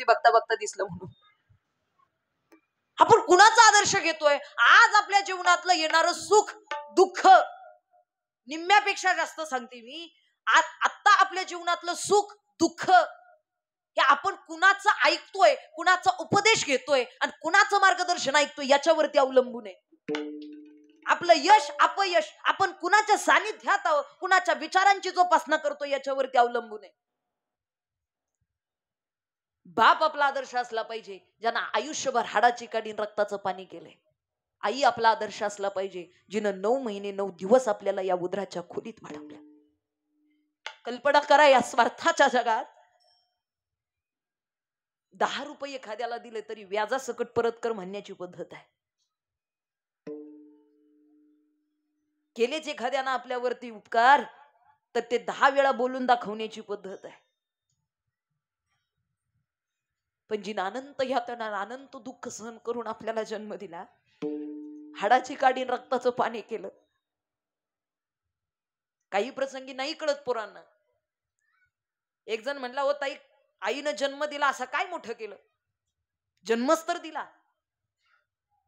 ती बघता बघता दिसलं म्हणून. आपण कुणाचा आदर्श घेतोय? आज आपल्या जीवनातलं येणारं सुख दुःख निम्म्यापेक्षा जास्त सांगते मी, आता आपल्या जीवनातलं सुख दुःख हे आपण कुणाचं ऐकतोय, कुणाचा उपदेश घेतोय आणि कुणाचं मार्गदर्शन ऐकतोय याच्यावरती अवलंबून आहे. आपलं यश अपयश आपण कुणाच्या सानिध्यात आहोत, कुणाच्या विचारांची जोपासना करतोय याच्यावरती अवलंबून आहे. बाप आपला आदर्श असला पाहिजे ज्यांना आयुष्यभर हाडाची काढीन रक्ताचं पाणी केलंय. आई आपला आदर्श असला पाहिजे जिनं 9 महिने 9 दिवस आपल्याला या उदराच्या खोलीत वाढवल्या. कल्पना करा, या स्वार्थाच्या जगात 10 रुपये एखाद्याला दिले तरी व्याजासकट परत कर म्हणण्याची पद्धत आहे. केलेच एखाद्यानं आपल्यावरती उपकार तर ते 10 वेळा बोलून दाखवण्याची पद्धत आहे. पण जिनं अनंत यातना अनंत दुःख सहन करून आपल्याला जन्म दिला, हाडाची काढीन रक्ताचं पाणी केलं. काही प्रसंगी नाही कळत पोरांना. एक जण म्हणला, हो ताई, आईनं जन्म दिला असं काय मोठं केलं? जन्मच तर दिला,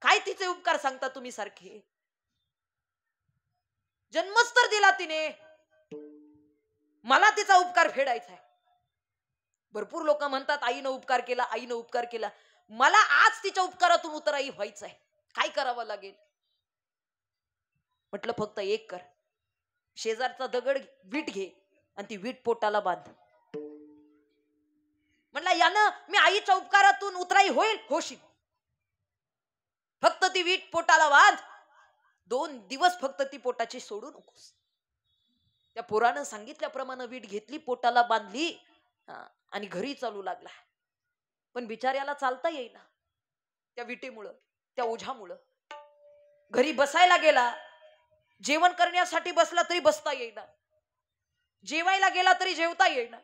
काय तिचे उपकार सांगता तुम्ही सारखे? जन्मच तर दिला तिने, मला तिचा उपकार फेडायचा आहे. भरपूर लोक म्हणतात आईनं उपकार केला, आईनं उपकार केला. मला आज तिच्या उपकारातून उतराई व्हायचंय, काय करावं लागेल? म्हटलं फक्त एक कर, शेजारचा दगड वीट घे आणि ती वीट पोटाला बांध. म्हटलं यानं मी आईच्या उपकारातून उतराई होशील. फक्त ती वीट पोटाला बांध, 2 दिवस फक्त ती पोटाची सोडू नकोस. त्या पोरानं सांगितल्याप्रमाणे वीट घेतली, पोटाला बांधली आणि घरी चालू लागला. पण बिचाऱ्याला चालता येईना त्या विटेमुळं, त्या ओझ्यामुळं. घरी बसायला गेला, जेवण करण्यासाठी बसला तरी बसता येईना, जेवायला गेला तरी जेवता येईना,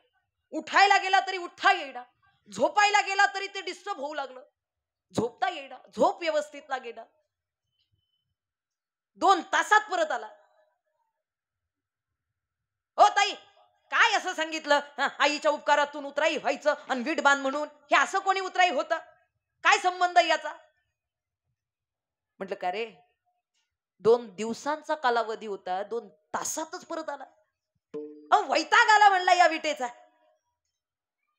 उठायला गेला तरी उठता येईना, झोपायला गेला तरी ते डिस्टर्ब होऊ लागलं, झोपता येईना, झोप व्यवस्थित लागेना. 2 तासात परत आला. हो ताई, काय असं सांगितलं, आईच्या उपकारातून उतराई व्हायचं आणि वीट बांध म्हणून? हे असं कोणी उतराई होतं? काय संबंध याचा? म्हटलं का रे, 2 दिवसांचा कालावधी होता, 2 तासातच परत आला. वैताग आला म्हणला या विटेचा.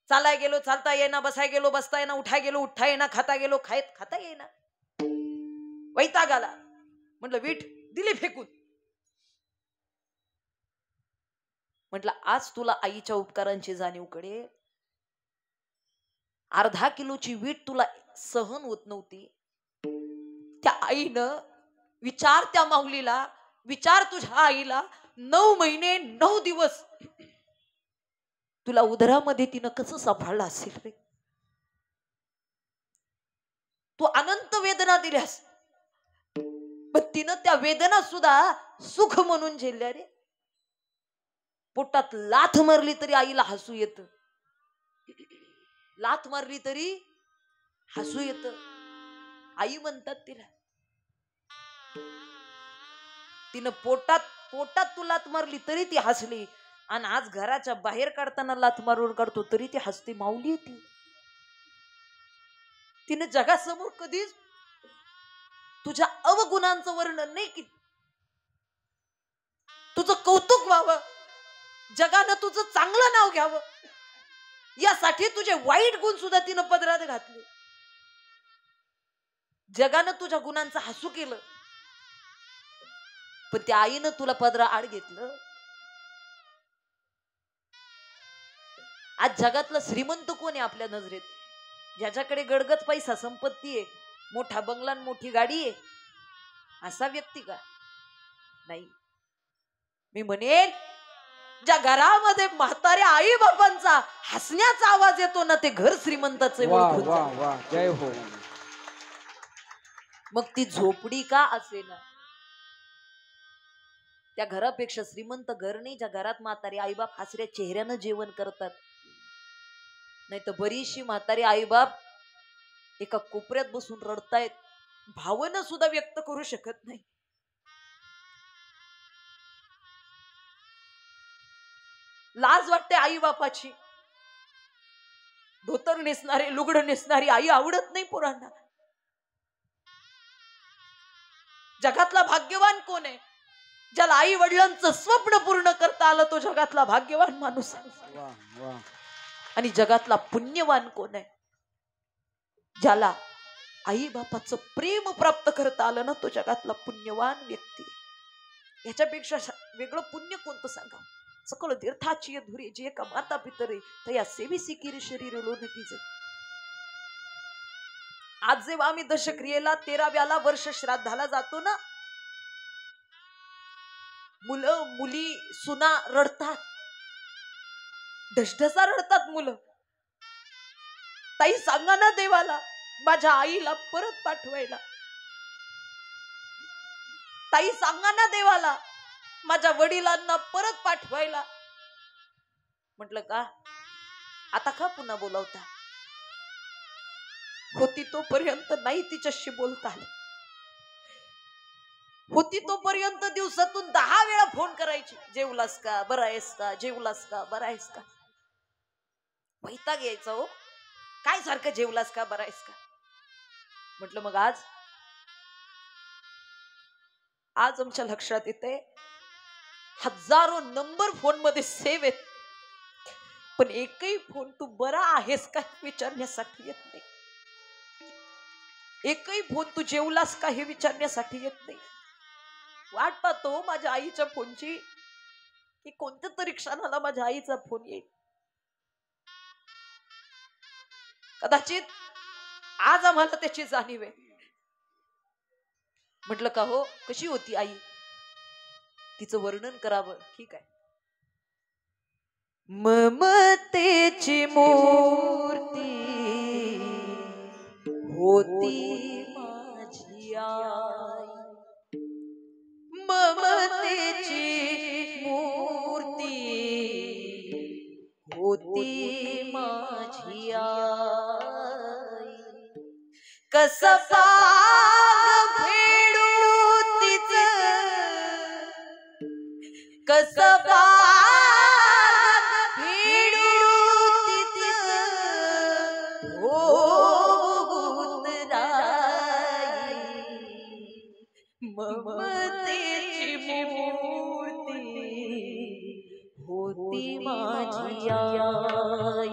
चालाय गेलो चालता येईना, बसाय गेलो बसता येईना, उठाय गेलो उठता येईना, खाता गेलो खाता येईना. वैताग आला. म्हटलं वीट दिली फेकून. म्हटलं आज तुला आईच्या उपकारांची जाणीव कळे. अर्धा किलोची वीट तुला सहन होत नव्हती, त्या आईनं विचार, त्या माऊलीला विचार, तुझ्या आईला 9 महिने 9 दिवस तुला उदरामध्ये तिनं कसं सांभाळलं असेल रे? तू अनंत वेदना दिल्यास, पण तिनं त्या वेदना सुद्धा सुख म्हणून झेलल्या रे. पोटात लाथ मारली तरी आईला हसू येतं, लाथ मारली तरी हसू येतं. आई म्हणतात तिला. तिनं पोटात तू लाथ मारली तरी ती हसली, आणि आज घराच्या बाहेर काढताना लाथ मारून काढतो तरी ती हसती. माऊली ती. तिने जगासमोर कधीच तुझ्या अवगुणांचं वर्णन नाही केलं. तुझं कौतुक व्हावं, जगानं तुझं चांगलं नाव घ्यावं, यासाठी तुझे वाईट गुण सुद्धा तिनं पदरात घातले. जगानं तुझ्या गुणांचं हसू केलं, पण त्या आईनं तुला पदरा आड घेतलं. आज जगातलं श्रीमंत कोण आहे आपल्या नजरेत? ज्याच्याकडे गडगत पैसा संपत्ती आहे, मोठा बंगला, मोठी गाडी आहे, असा व्यक्ती का? नाही. मी म्हणेन ज्या घरामध्ये म्हाताऱ्या आई बाबांचा हसण्याचा आवाज येतो ना, ते घर श्रीमंताचे ओळखून जातं. जय हो. मग ती झोपडी का असेना, त्या घरापेक्षा श्रीमंत घर नाही ज्या घरात म्हातारी आईबाप हसऱ्या चेहऱ्यानं जेवण करतात. नाही तर बरीचशी म्हातारी आईबाप एका कोपऱ्यात बसून रडतायत, भावना सुद्धा व्यक्त करू शकत नाही. लाज वाटते आई बापाची. धोतर नेसणारे, लुगडं नेसणारी आई आवडत नाही पोरांना. जगातला भाग्यवान कोण आहे? ज्याला आई वडिलांचं स्वप्न पूर्ण करता आलं तो जगातला भाग्यवान माणूस आहे. आणि जगातला पुण्यवान कोण आहे? ज्याला आई बापाचं प्रेम प्राप्त करता आलं ना तो जगातला पुण्यवान व्यक्ती. याच्यापेक्षा वेगळं पुण्य कोणतं सांगा? सकळ तीर्थाची धुरी जे का माता पितरे तया सेविसी किरी शरीर लोणतीचे. आज जेव्हा आम्ही दशक्रियेला 13व्याला वर्ष श्राद्धाला जातो ना, मुलं मुली सुना रडतात, ढसढसा रडतात मुलं. ताई सांगा ना देवाला माझ्या आईला परत पाठवायला. ताई सांगा ना देवाला माझ्या वडिलांना परत पाठवायला. म्हटलं का आता का पुन्हा बोलावता? होती तोपर्यंत नाही तिच्याशी बोलता आलं. होती तोपर्यंत दिवसातून 10 वेळा फोन करायची. जेवलास का, बरं आहेस का, जेवलास का, बरं आहेस का. वैताग यायचा हो. काय सारखं जेवलास का, बरं आहेस का. म्हटलं मग आज आमच्या लक्षात येते हजारो नंबर फोन मध्ये सेव्ह आहेत, पण एकही फोन तू बरा आहेस का विचारण्यासाठी येत नाही. एकही फोन तू जेवलास का हे विचारण्यासाठी येत नाही. वाट पाहतो माझ्या आईच्या फोनची, की कोणत्या तरी क्षणाला माझ्या आईचा फोन येईल. कदाचित आज आम्हाला त्याची जाणीव आहे. म्हटलं का हो कशी होती आई, तिचं वर्णन करावं. ठीक आहे. ममतेची मूर्ती होती माझी आई. ममतेची मूर्ती होती माझी आई. कसं पाग फेडू तिचं, कसं पाग फेडू तिचं हो गुतराई. ममतेची मूर्ती होती माझी आई.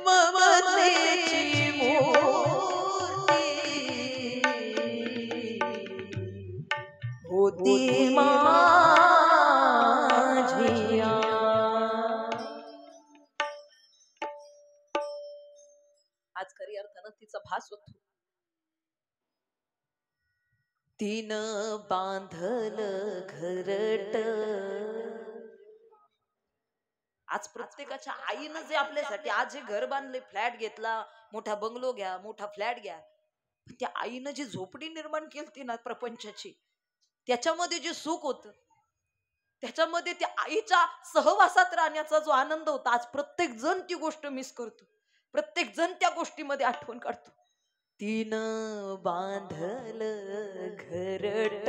ममतेची मूर्ती होती माझी आई. आज खरी अर्थानं तिचा भास होतो. तिनं बांधल घरट. आज प्रत्येकाच्या आईनं जे आपल्यासाठी आज हे घर बांधले, फ्लॅट घेतला, मोठा बंगलो घ्या, मोठा फ्लॅट घ्या, त्या आईनं जी झोपडी निर्माण केली ना प्रपंचाची, त्याच्यामध्ये जे सुख होतं, त्याच्यामध्ये त्या आईच्या सहवासात राहण्याचा जो आनंद होता, आज प्रत्येक जण ती गोष्ट मिस करतो. प्रत्येक जण त्या गोष्टीमध्ये आठवण काढतो. तिनं बांधल घरट,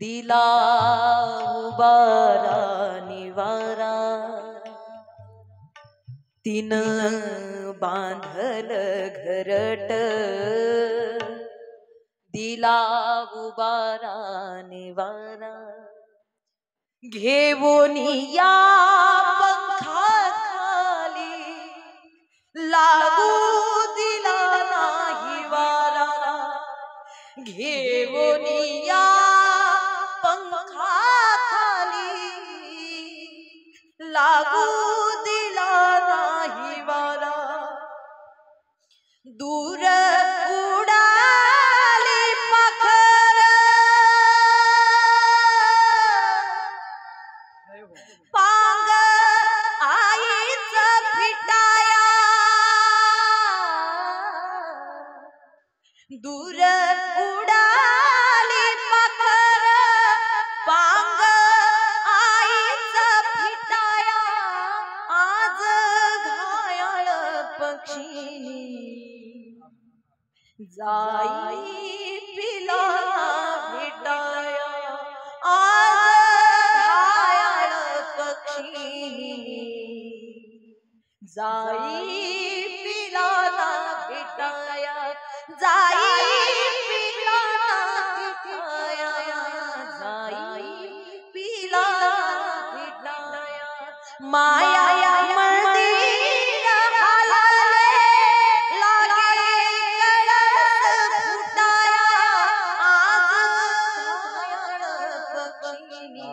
दिला उबारा निवारा. तिनं बांधल घरट, दिला उबारा निवारा. घेऊन या पंखाखाली लागू दिला नाही वारा. घेऊन या पंखाखाली लागू दिला नाही वारा. दूर उडाली पाखर, पांग आईचा फिटाया. दूर उडाली पाखर, पांग आईचा फिटाया. आज घायाळ पक्षी जाई पिला भेटाया. आज घायाळ पक्षी जाई पिलाना भेटाया, जाई पिलाना भेटाया, जाई पिलाना भेटाया, माया मंदिर हालाले लागे कळस फुटाया, आज घायाळ पक्षिणी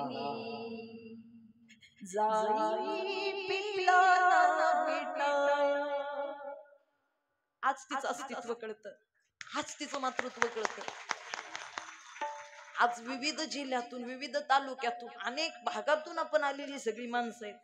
जाई पिलाना भेटाया. आज तिचं अस्तित्व कळतं, आज तिचं मातृत्व कळतं. आज विविध जिल्ह्यातून, विविध तालुक्यातून, अनेक भागातून आपण आलेली सगळी माणसं आहेत.